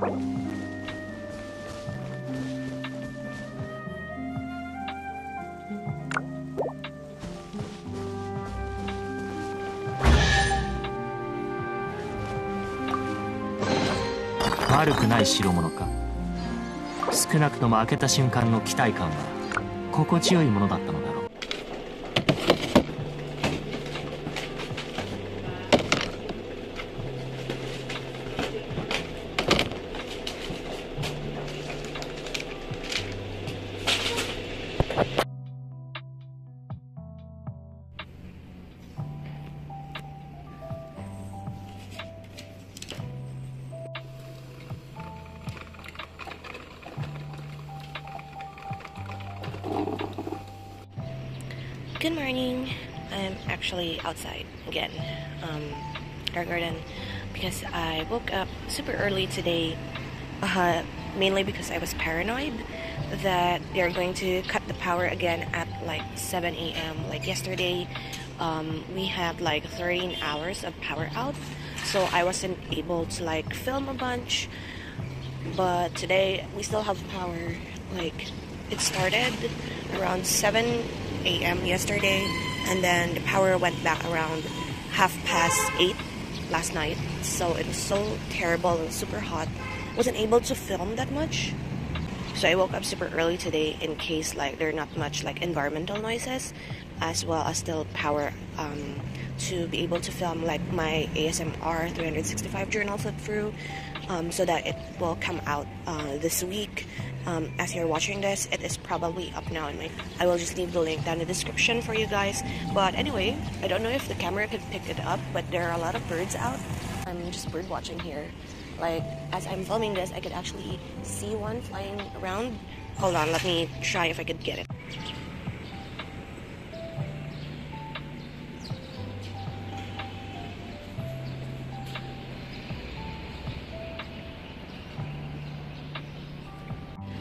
悪くない代物か。少なくとも開けた瞬間の期待感は心地よいものだったのだろう。Good morning. I'm actually outside again, our garden, because I woke up super early today, mainly because I was paranoid that they're going to cut the power again at like 7 a.m. Like yesterday, we had like 13 hours of power out, so I wasn't able to like film a bunch. But today we still have power. Like, it started around 7 a.m. yesterday, and then the power went back around 8:30 last night. So it was so terrible and super hot. Wasn't able to film that much. So I woke up super early today in case like there are not much like environmental noises, as well as still power to be able to film like my ASMR 365 journal flip through, so that it will come out this week. As you're watching this, it is probably up now. I will just leave the link down in the description for you guys. But anyway, I don't know if the camera could pick it up, but there are a lot of birds out. I'm just bird watching here. Like, as I'm filming this, I could actually see one flying around. Hold on, let me try if I could get it.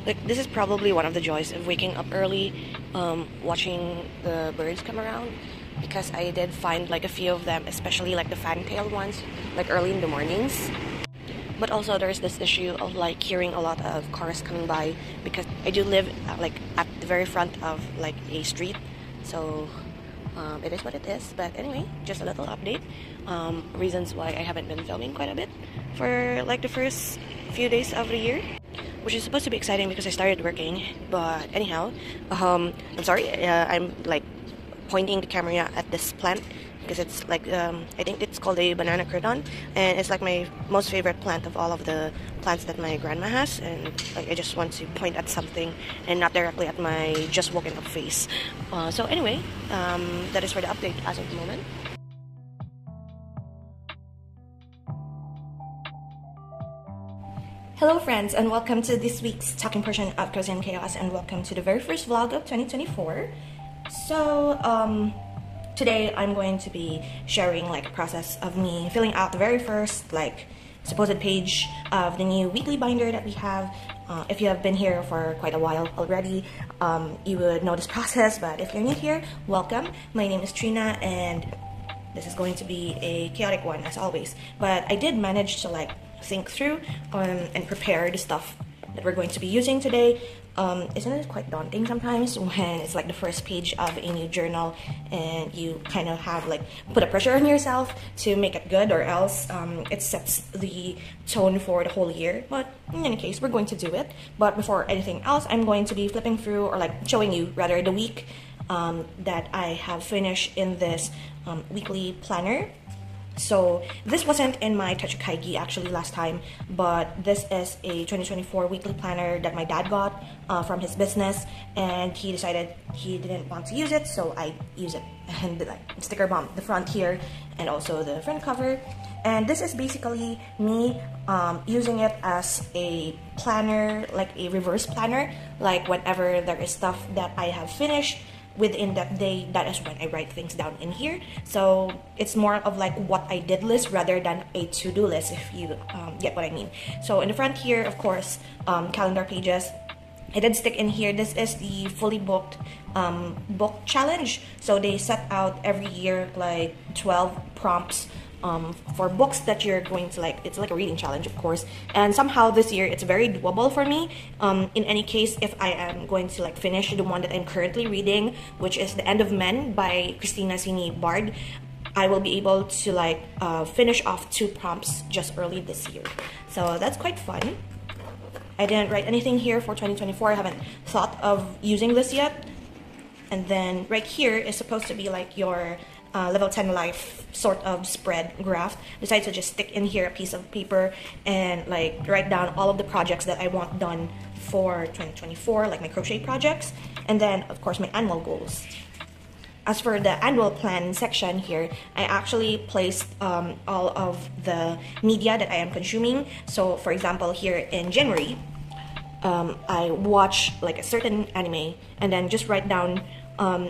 Like, this is probably one of the joys of waking up early, watching the birds come around, because I did find like a few of them, especially like the fan-tailed ones, like early in the mornings. But also there's this issue of like hearing a lot of cars coming by, because I do live like at the very front of like a street, so it is what it is. But anyway, just a little update. Reasons why I haven't been filming quite a bit for like the first few days of the year, which is supposed to be exciting because I started working. But anyhow, I'm sorry, I'm like pointing the camera at this plant because it's like, I think it's called a banana crouton, and it's like my most favorite plant of all of the plants that my grandma has, and like I just want to point at something and not directly at my just woken up face. So anyway, that is for the update as of the moment. Hello friends, and welcome to this week's talking portion of Cozy and Chaos, and welcome to the very first vlog of 2024. So today I'm going to be sharing like a process of me filling out the very first like supposed page of the new weekly binder that we have. If you have been here for quite a while already, you would know this process, but if you're new here, welcome. My name is Trina, and this is going to be a chaotic one as always, but I did manage to like think through and prepare the stuff that we're going to be using today. Isn't it quite daunting sometimes when it's like the first page of a new journal and you kind of have like put a pressure on yourself to make it good, or else it sets the tone for the whole year? But in any case, we're going to do it. But before anything else, I'm going to be flipping through, or like showing you rather, the week that I have finished in this weekly planner. So this wasn't in my TECHOU KAIGI actually last time, but this is a 2024 weekly planner that my dad got from his business, and he decided he didn't want to use it, so I use it. And like sticker bomb the front here and also the front cover. And this is basically me using it as a planner, like a reverse planner. Like whenever there is stuff that I have finished within that day, that is when I write things down in here. So it's more of like what I did list rather than a to-do list, if you get what I mean. So in the front here, of course, calendar pages. I did stick in here, this is the fully booked book challenge. So they set out every year like 12 prompts for books that you're going to like. It's like a reading challenge, of course, and somehow this year it's very doable for me. In any case, if I am going to like finish the one that I'm currently reading, which is The End of Men by Christina Sini Bard, I will be able to like finish off 2 prompts just early this year. So that's quite fun. I didn't write anything here for 2024. I haven't thought of using this yet. And then right here is supposed to be like your level 10 life sort of spread graph. Decided to just stick in here a piece of paper and like write down all of the projects that I want done for 2024, like my crochet projects, and then of course my annual goals. As for the annual plan section here, I actually placed all of the media that I am consuming. So for example, here in January, I watch like a certain anime and then just write down,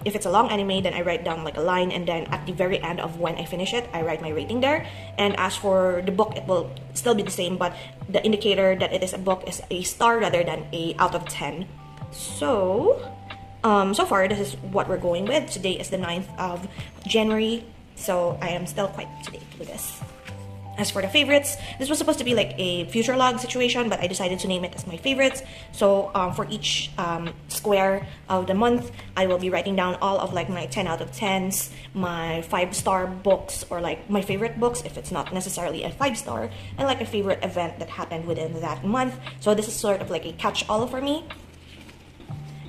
if it's a long anime, then I write down like a line, and then at the very end of when I finish it, I write my rating there. And as for the book, it will still be the same, but the indicator that it is a book is a star rather than a out of 10. So so far, this is what we're going with. Today is the 9th of January, so I am still quite up to date with this. As for the favorites, this was supposed to be like a future log situation, but I decided to name it as my favorites. So for each square of the month, I will be writing down all of like my 10 out of 10s, my 5-star books, or like my favorite books if it's not necessarily a 5-star, and like a favorite event that happened within that month. So this is sort of like a catch-all for me.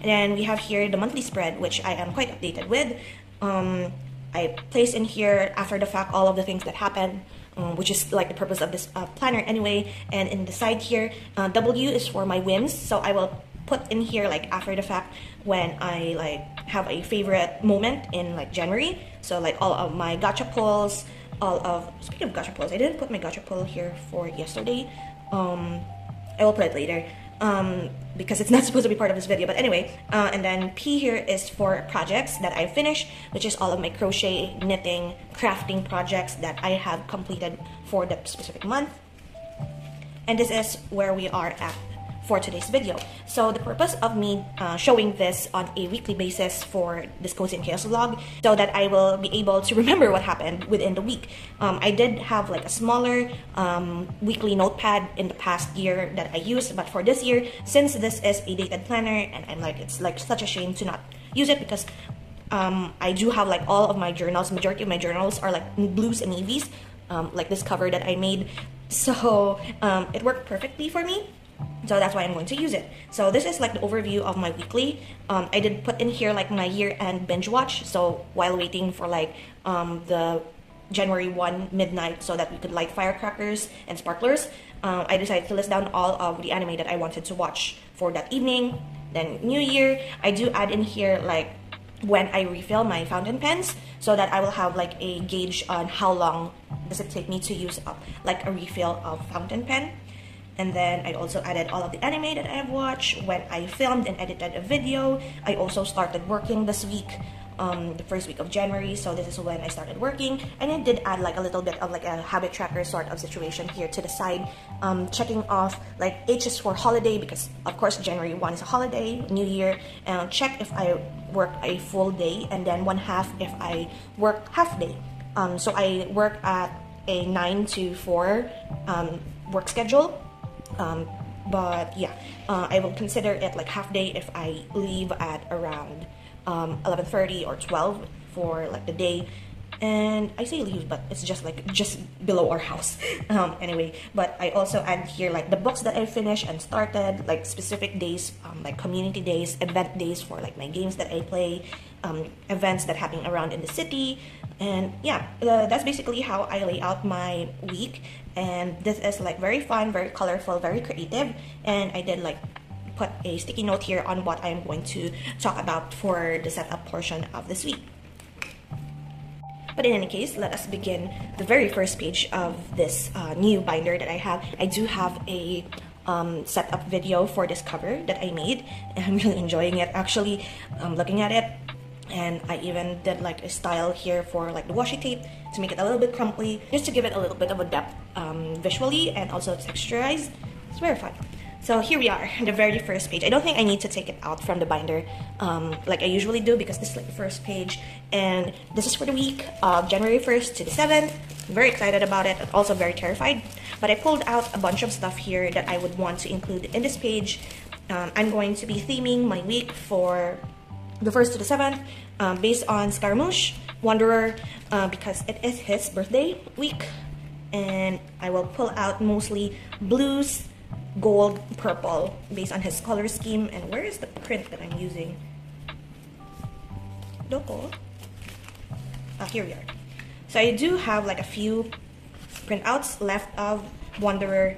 And then we have here the monthly spread, which I am quite updated with. I place in here after the fact all of the things that happened, which is like the purpose of this planner anyway. And in the side here, W is for my wins. So I will put in here like after the fact when I like have a favorite moment in like January. So like all of my gacha pulls, speaking of gacha pulls, I didn't put my gacha pull here for yesterday. I will put it later. Because it's not supposed to be part of this video, but anyway, and then P here is for projects that I finished, which is all of my crochet, knitting, crafting projects that I have completed for the specific month. And this is where we are at for today's video. So the purpose of me showing this on a weekly basis for this Cozy and Chaos vlog, so that I will be able to remember what happened within the week. I did have like a smaller weekly notepad in the past year that I used, but for this year, since this is a dated planner, and I'm like, it's like such a shame to not use it, because I do have like all of my journals, majority of my journals are like blues and navies, like this cover that I made. So it worked perfectly for me. So that's why I'm going to use it. So this is like the overview of my weekly. I did put in here like my year-end binge watch. So while waiting for like the January 1 midnight so that we could light firecrackers and sparklers, I decided to list down all of the anime that I wanted to watch for that evening. Then New Year, I do add in here like when I refill my fountain pens, so that I will have like a gauge on how long does it take me to use up like a refill of fountain pen. And then I also added all of the anime that I have watched, when I filmed and edited a video. I also started working this week, the first week of January, so this is when I started working. And I did add like a little bit of like a habit tracker sort of situation here to the side, checking off like H is for holiday, because of course January 1 is a holiday, New Year, and check if I work a full day, and then 1/2 if I work half day. So I work at a 9 to 4 work schedule. But yeah, I will consider it like half day if I leave at around 11:30 or 12 for like the day. And I say leave, but it's just like just below our house. Anyway, but I also add here like the books that I finished and started, like specific days, like community days, event days for like my games that I play, events that happen around in the city. And yeah, that's basically how I lay out my week. And this is like very fun, very colorful, very creative. And I did like put a sticky note here on what I'm going to talk about for the setup portion of this week. But in any case, let us begin the very first page of this new binder that I have. I do have a setup video for this cover that I made, and I'm really enjoying it. Actually, looking at it, and I even did like a style here for like the washi tape to make it a little bit crumply, just to give it a little bit of a depth visually and also texturized. It's very fun. So here we are, the very first page. I don't think I need to take it out from the binder like I usually do, because this is like the first page, and this is for the week of January 1st to the 7th. I'm very excited about it, also very terrified, but I pulled out a bunch of stuff here that I would want to include in this page. I'm going to be theming my week for the 1st to the 7th based on Scaramouche, Wanderer, because it is his birthday week, and I will pull out mostly blues, gold, purple based on his color scheme. And where is the print that I'm using? Doko? Here we are. So I do have like a few printouts left of Wanderer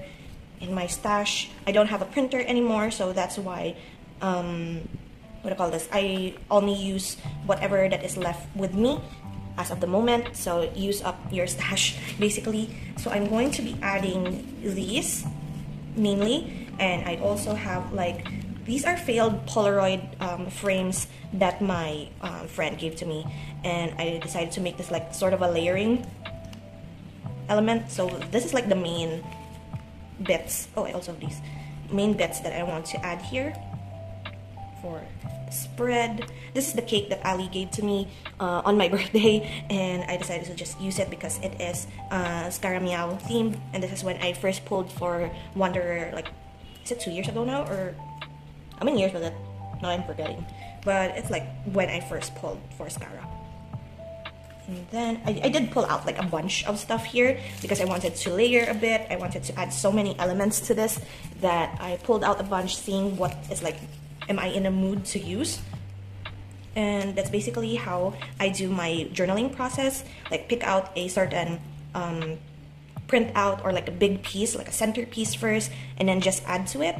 in my stash. I don't have a printer anymore, so that's why what do I call this? I only use whatever that is left with me as of the moment. So use up your stash basically. So I'm going to be adding these mainly, and I also have like, these are failed Polaroid frames that my friend gave to me, and I decided to make this like sort of a layering element. So this is like the main bits. Oh, I also have these main bits that I want to add here for spread. This is the cake that Ali gave to me on my birthday, and I decided to just use it because it is Scaramiao themed, and this is when I first pulled for Wanderer, like, is it 2 years ago now, or how many years was it? Now I'm forgetting, but it's like when I first pulled for Scara. And then I did pull out like a bunch of stuff here because I wanted to layer a bit. I wanted to add so many elements to this that I pulled out a bunch, seeing what is like, am I in a mood to use? And that's basically how I do my journaling process. Like, pick out a certain print out or like a big piece, like a centerpiece first, and then just add to it.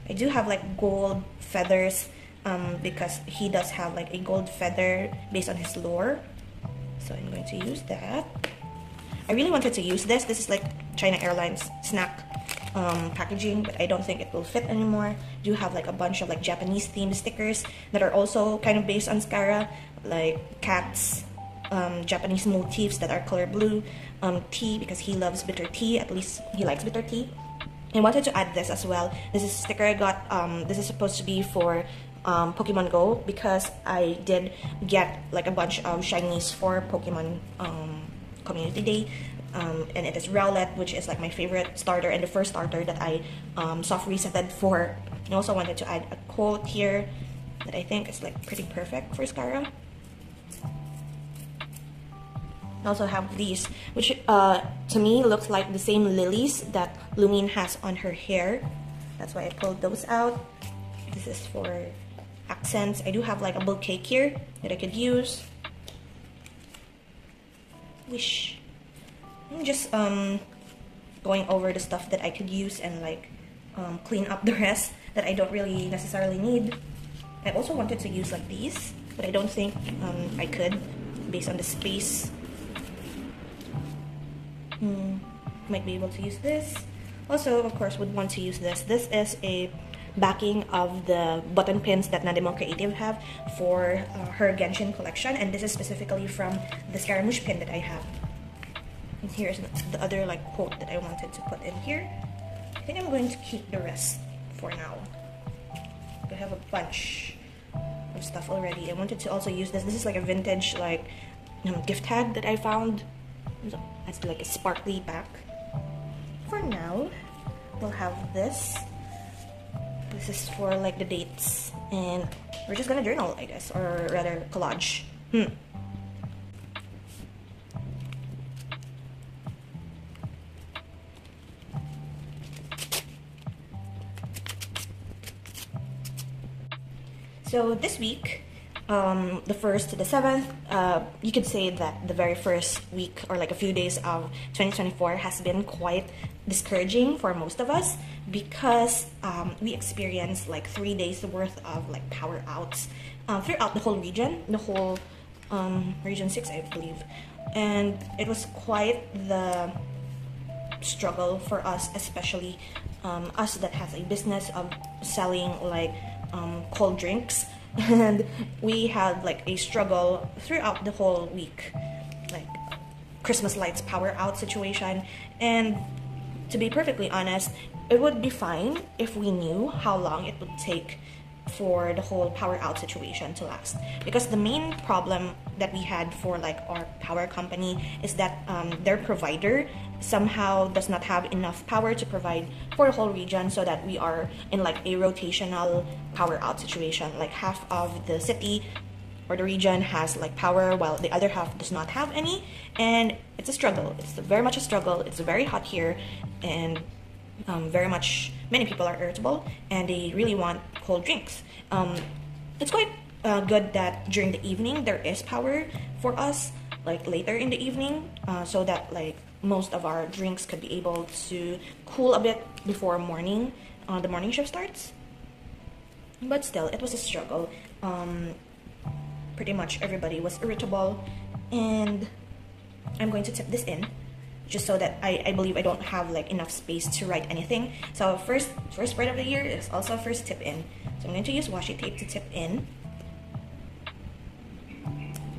I do have like gold feathers because he does have like a gold feather based on his lore. So I'm going to use that. I really wanted to use this. This is like China Airlines snack packaging, but I don't think it will fit anymore. I do have like a bunch of like Japanese themed stickers that are also kind of based on Scara, like cats, Japanese motifs that are color blue, tea because he loves bitter tea, at least he likes bitter tea. I wanted to add this as well. This is a sticker I got. This is supposed to be for Pokemon Go, because I did get like a bunch of shinies for Pokemon Community Day, and it is Rowlet, which is like my favorite starter and the first starter that I soft resetted for. I also wanted to add a quote here that I think is like pretty perfect for Scara. I also have these, which to me looks like the same lilies that Lumine has on her hair. That's why I pulled those out. This is for accents. I do have like a bouquet here that I could use. Wish. I'm just going over the stuff that I could use and like clean up the rest that I don't really necessarily need. I also wanted to use like these, but I don't think I could based on the space. Might be able to use this. Also, of course, would want to use this. This is a backing of the button pins that Nademo Creative have for her Genshin collection, and this is specifically from the Scaramouche pin that I have. And here's the other like quote that I wanted to put in here. I think I'm going to keep the rest for now. I have a bunch of stuff already. I wanted to also use this. This is like a vintage like gift tag that I found. It's like a sparkly back. For now, we'll have this. This is for like the dates, and we're just gonna journal, I guess, or rather collage. So this week, the 1st to the 7th, you could say that the very first week or like a few days of 2024 has been quite discouraging for most of us, because we experienced like 3 days worth of like power outs throughout the whole region, the whole region 6, I believe, and it was quite the struggle for us, especially us that has a business of selling like cold drinks. And we had like a struggle throughout the whole week. Like Christmas lights power out situation. And to be perfectly honest, it would be fine if we knew how long it would take for the whole power out situation to last, because the main problem that we had for like our power company is that their provider somehow does not have enough power to provide for the whole region, so that we are in like a rotational power out situation. Like half of the city or the region has like power while the other half does not have any, and it's a struggle. It's very much a struggle. It's very hot here, and many people are irritable and they really want cold drinks. It's quite good that during the evening there is power for us, like later in the evening, so that like most of our drinks could be able to cool a bit before morning, the morning shift starts. But still, it was a struggle. Pretty much everybody was irritable, and I'm going to tip this in just so that I believe I don't have like enough space to write anything. So first part of the year is also first tip in. So I'm going to use washi tape to tip in.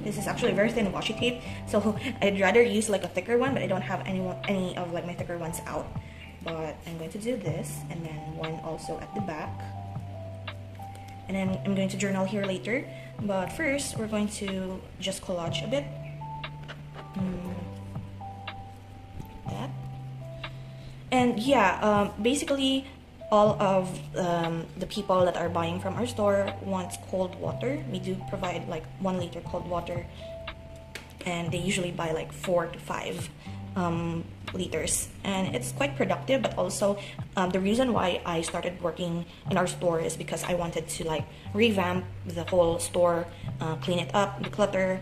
This is actually very thin washi tape, so I'd rather use like a thicker one, but I don't have any of like my thicker ones out. But I'm going to do this, and then one also at the back. And then I'm going to journal here later. But first, we're going to just collage a bit. That. And yeah, basically all of the people that are buying from our store wants cold water. We do provide like 1 liter cold water, and they usually buy like 4 to 5 liters, and it's quite productive. But also the reason why I started working in our store is because I wanted to like revamp the whole store, clean it up, declutter,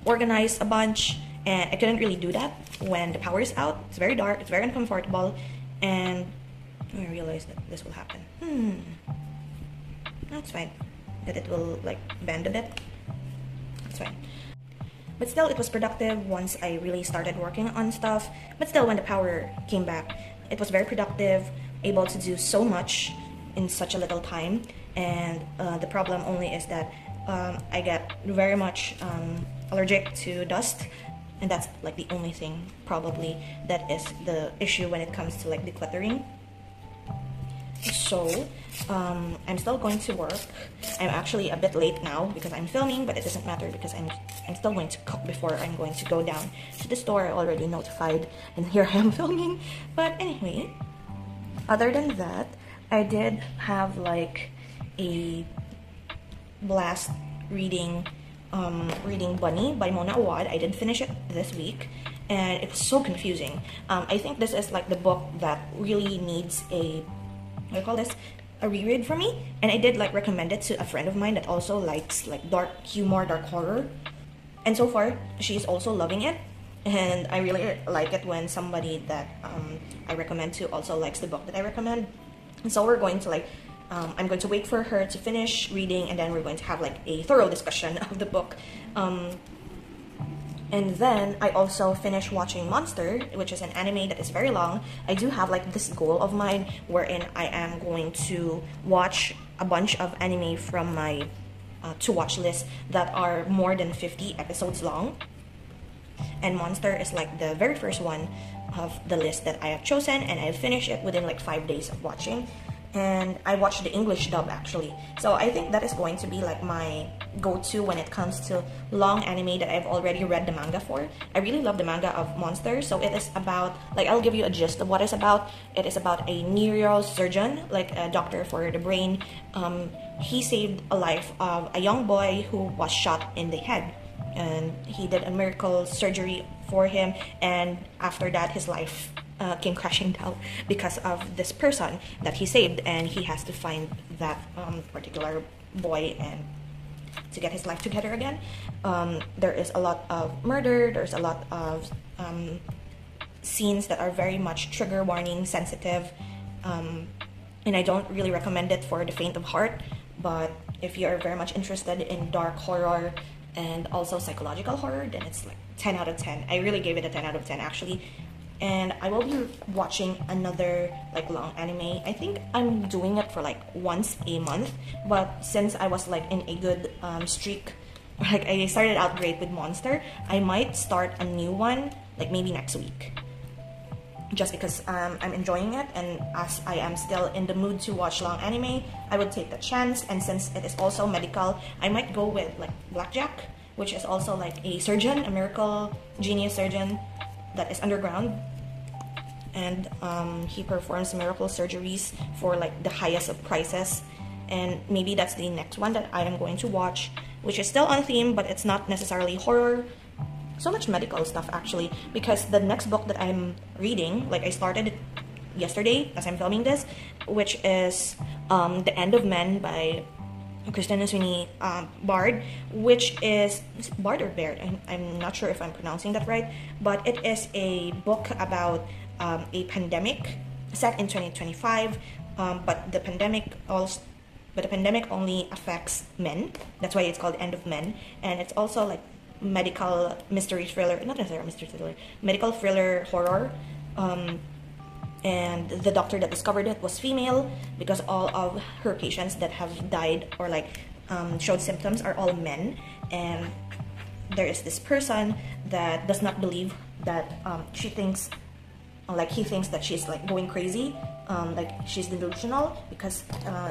organize a bunch, and I couldn't really do that when the power is out. It's very dark, it's very uncomfortable, and I realized that this will happen. That's fine, that it will like bend a bit. That's fine. But still, it was productive once I really started working on stuff. But still, when the power came back, it was very productive, able to do so much in such a little time. And the problem only is that I get very much allergic to dust, and that's like the only thing probably that is the issue when it comes to like decluttering. So I'm still going to work. I'm actually a bit late now because I'm filming, but it doesn't matter because I'm still going to cook before I'm going to go down to the store. I already notified, and here I am filming. But anyway, other than that, I did have like a blast reading Bunny by Mona Awad. I did finish it this week, and it was so confusing. I think this is like the book that really needs a, what do you call this, a reread for me. And I did like recommend it to a friend of mine that also likes like dark humor, dark horror, and so far she's also loving it. And I really like it when somebody that I recommend to also likes the book that I recommend. And so we're going to like I'm going to wait for her to finish reading, and then we're going to have like a thorough discussion of the book. And then I also finished watching Monster, which is an anime that is very long. I do have like this goal of mine wherein I am going to watch a bunch of anime from my to watch list that are more than 50 episodes long. And Monster is like the very first one of the list that I have chosen, and I finished it within like 5 days of watching. And I watched the English dub actually. So I think that is going to be like my go-to when it comes to long anime that I've already read the manga for. I really love the manga of Monster. So it is about, like, I'll give you a gist of what it's about. It is about a neurosurgeon, like a doctor for the brain. He saved a life of a young boy who was shot in the head. And he did a miracle surgery for him, and after that his life came crashing down because of this person that he saved, and he has to find that particular boy and to get his life together again. There is a lot of murder, there's a lot of scenes that are very much trigger warning sensitive, and I don't really recommend it for the faint of heart. But if you are very much interested in dark horror and also psychological horror, then it's like 10 out of 10. I really gave it a 10 out of 10 actually. And I will be watching another like long anime. I think I'm doing it for like once a month, but since I was like in a good streak Like, I started out great with Monster. I might start a new one, like maybe next week. Just because I'm enjoying it, and as I am still in the mood to watch long anime, I would take the chance. And since it is also medical, I might go with like Blackjack, which is also like a surgeon, a miracle genius surgeon that is underground, and he performs miracle surgeries for like the highest of prices. And maybe that's the next one that I am going to watch, which is still on theme, but it's not necessarily horror. So much medical stuff actually, because the next book that I'm reading, like I started it yesterday as I'm filming this, which is The End of Men by Kristen Sweeney Bard, which is Bard or Baird? I'm not sure if I'm pronouncing that right, but it is a book about a pandemic set in 2025, but the pandemic only affects men. That's why it's called End of Men, and it's also like medical mystery thriller, not necessarily mystery thriller, medical thriller horror. And the doctor that discovered it was female, because all of her patients that have died or like showed symptoms are all men. And there is this person that does not believe that he thinks that she's like going crazy, like she's delusional, because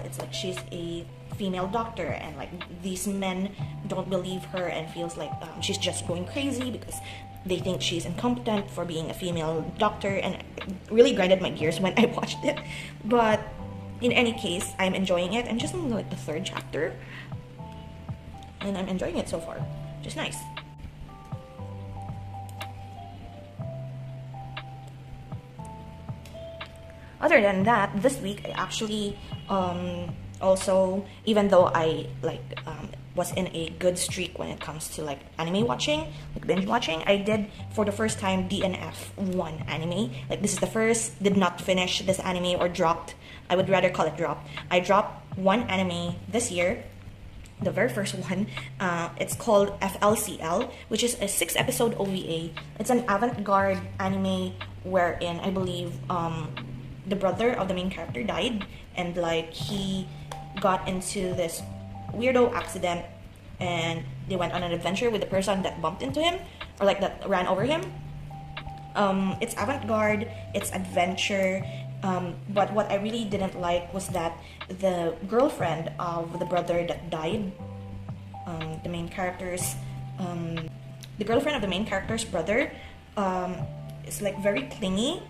it's like she's a female doctor, and like these men don't believe her and feels like she's just going crazy because they think she's incompetent for being a female doctor. And it really grinded my gears when I watched it. But in any case, I'm enjoying it. I'm just in like the 3rd chapter, and I'm enjoying it so far, which is nice. Other than that, this week I actually also, even though I like was in a good streak when it comes to like anime watching, like binge watching, I did for the first time DNF one anime. Like, this is the first, did not finish this anime or dropped. I would rather call it dropped. I dropped one anime this year, the very first one. It's called FLCL, which is a 6-episode OVA. It's an avant-garde anime wherein I believe the brother of the main character died, and like he got into this weirdo accident, and they went on an adventure with the person that bumped into him, or like that ran over him. It's avant-garde, it's adventure, but what I really didn't like was that the girlfriend of the brother that died, the girlfriend of the main character's brother, is like very clingy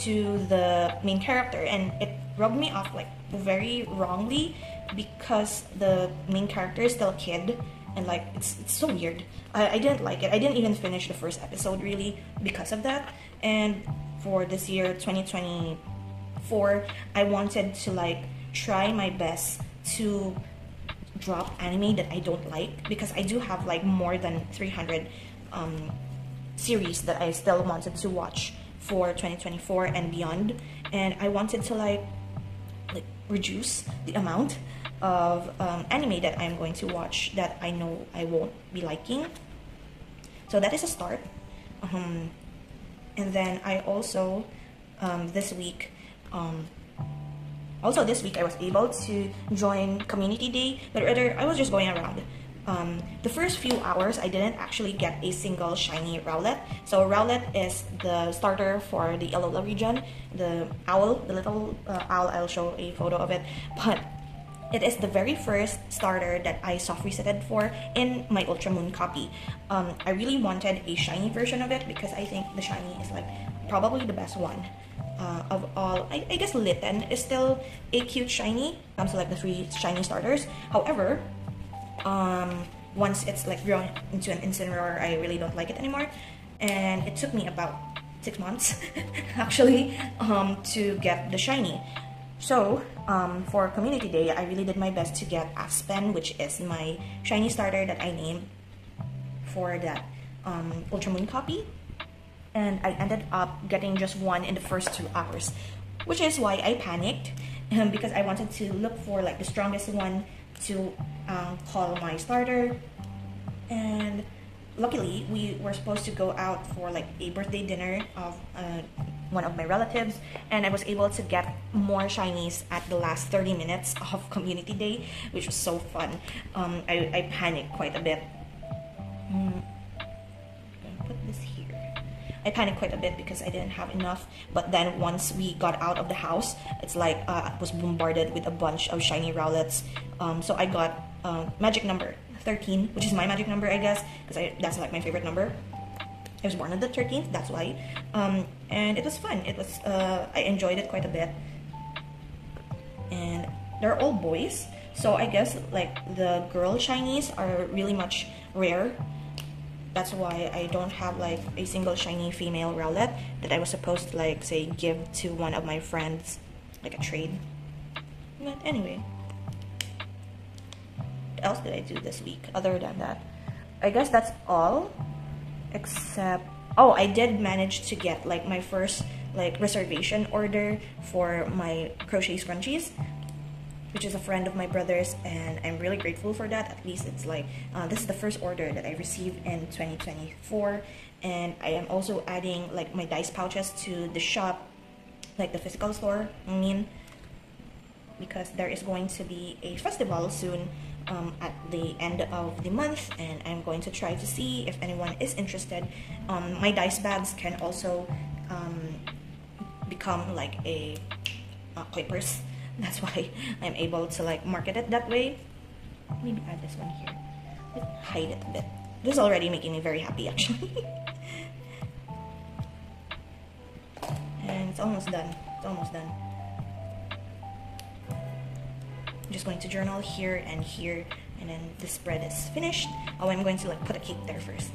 to the main character, and it rubbed me off like very wrongly, because the main character is still a kid, and like it's so weird. I didn't like it. I didn't even finish the first episode really because of that. And for this year 2024, I wanted to like try my best to drop anime that I don't like, because I do have like more than 300 series that I still wanted to watch for 2024 and beyond, and I wanted to like reduce the amount of anime that I'm going to watch that I know I won't be liking. So that is a start. And then I also this week I was able to join community day, but rather I was just going around. The first few hours I didn't actually get a single shiny Rowlet. So Rowlet is the starter for the Alola region, the owl, the little owl. I'll show a photo of it, but it is the very first starter that I soft resetted for in my Ultra Moon copy. I really wanted a shiny version of it, because I think the shiny is like probably the best one of all. I guess Litten is still a cute shiny. Comes to like the 3 shiny starters. However, once it's like grown into an Incineroar, I really don't like it anymore, and it took me about 6 months actually to get the shiny. So for community day, I really did my best to get Aspen, which is my shiny starter that I named for that Ultra Moon copy, and I ended up getting just one in the first 2 hours, which is why I panicked, because I wanted to look for like the strongest one to call my starter. And luckily we were supposed to go out for like a birthday dinner of one of my relatives, and I was able to get more shinies at the last 30 minutes of community day, which was so fun. I panicked quite a bit, I panicked quite a bit because I didn't have enough. But then once we got out of the house, it's like I was bombarded with a bunch of shiny rowlets. So I got magic number 13, which is my magic number, I guess, because that's like my favorite number. I was born on the 13th, that's why. And it was fun. It was I enjoyed it quite a bit. And they're all boys, so I guess like the girl shinies are really much rare. That's why I don't have like a single shiny female rowlet that I was supposed to like say give to one of my friends, like a trade. But anyway, what else did I do this week other than that? I guess that's all, except oh, I did manage to get like my first like reservation order for my crochet scrunchies, which is a friend of my brother's, and I'm really grateful for that. At least it's like this is the first order that I received in 2024, and I am also adding like my dice pouches to the shop, like the physical store, I mean, because there is going to be a festival soon at the end of the month, and I'm going to try to see if anyone is interested. My dice bags can also become like a koi purse. That's why I'm able to like market it that way. Maybe add this one here. Let's hide it a bit. This is already making me very happy actually. And it's almost done. It's almost done. I'm just going to journal here, and then the spread is finished. Oh, I'm going to like put a cake there first.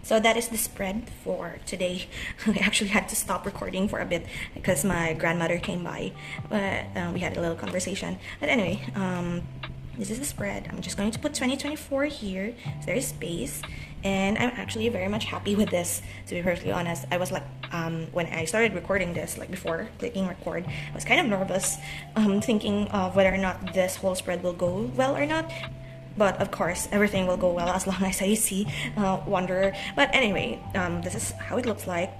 So that is the spread for today. I actually had to stop recording for a bit because my grandmother came by, but we had a little conversation. But anyway, this is the spread. I'm just going to put 2024 here, so there is space, and I'm actually very much happy with this, to be perfectly honest. I was like, when I started recording this, like before clicking record, I was kind of nervous, thinking of whether or not this whole spread will go well or not. But of course, everything will go well as long as I see Wanderer. But anyway, this is how it looks like.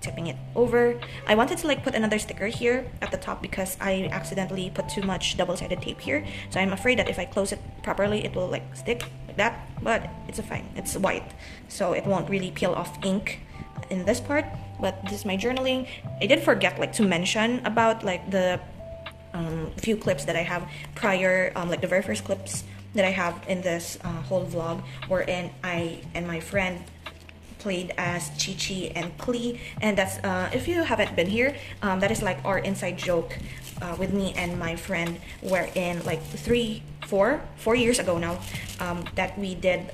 Tipping it over. I wanted to like put another sticker here at the top because I accidentally put too much double-sided tape here. So I'm afraid that if I close it properly, it will like stick like that. But it's fine. It's white, so it won't really peel off ink in this part. But this is my journaling. I did forget like to mention about like the few clips that I have prior, like the very first clips that I have in this whole vlog, wherein I and my friend played as Chi-Chi and Klee, and that's if you haven't been here, that is like our inside joke with me and my friend, wherein like 4 years ago now, that we did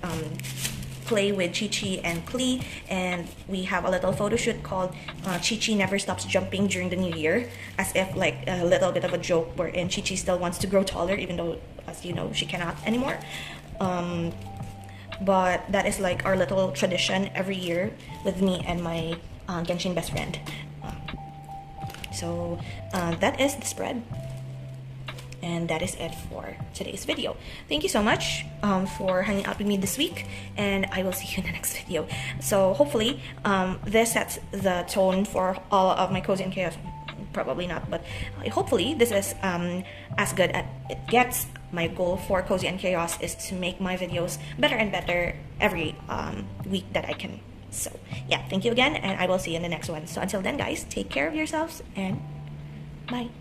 play with Chi Chi and Klee, and we have a little photo shoot called Chi Chi Never Stops Jumping During the New Year, as if like a little bit of a joke wherein Chi Chi still wants to grow taller, even though, as you know, she cannot anymore. But that is like our little tradition every year with me and my Genshin best friend. So that is the spread. And that is it for today's video. Thank you so much for hanging out with me this week, and I will see you in the next video. So hopefully this sets the tone for all of my Cozy and Chaos. Probably not, but hopefully this is as good as it gets. My goal for Cozy and Chaos is to make my videos better and better every week that I can. So yeah, thank you again, and I will see you in the next one. So until then, guys, take care of yourselves, and bye.